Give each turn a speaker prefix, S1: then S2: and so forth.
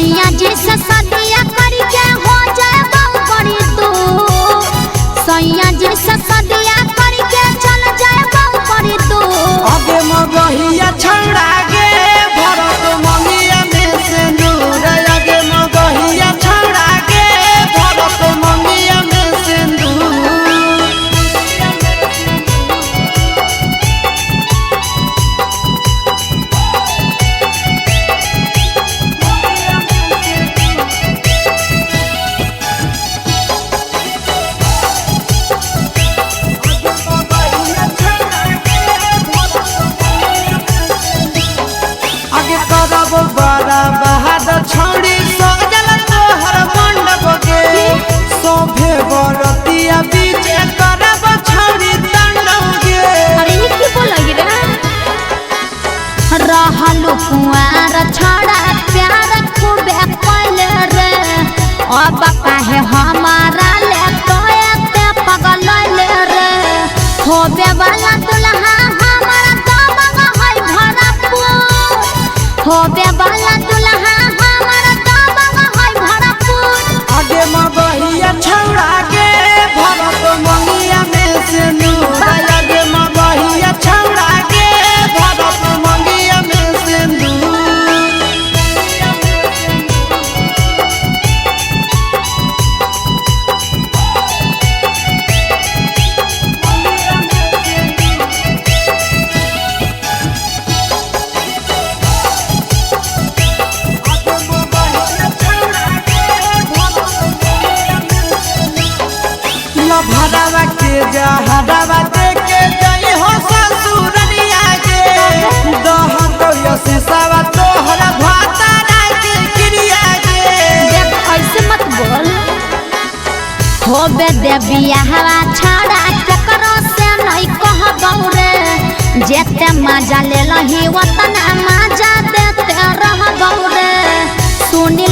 S1: सैया जी से सदिया करके हो जाए बहु बड़ी तू सैया जी से सदिया करके चल जाए बहु बड़ी तू
S2: आगे मगहिया छौड़ा गे भरत मंगिया में सिंदूर आगे मगहिया छौड़ा गे भरत मंगिया में सिंदूर बड़ा बहादुर छौड़ी सजल तोहर मंडप के सोभे बरतिया बीच करब छौड़ी तांडव गे।
S1: अरे ये की बोलगी रे रहलु कुंवार छड़ा प्यार खूबे कइले रे अब काहे हमारा ले तोते पगलले रे होबे वाला दुल्हा हमारा दबंग है भरपूर होबे वाला दुल्हा हमारा दबंग है भरपूर
S2: आगे मगहिया छौड़ा गे भरत मंगिया में सिंदूर आगे मगहिया छौड़ा गे भरत मंगिया में सिंदूर भरावा के जहरावा देके गई हो ससुरनिया गे दह तो यसीसावा तोहरा भातारा के क्रिया गे।
S1: देख ऐसे मत बोल होबे दे बियाहवा छड़ा केकरो से नहीं कहबौ रे जेते मजा ले लही वतन मजा देते रहबौ रे सुनी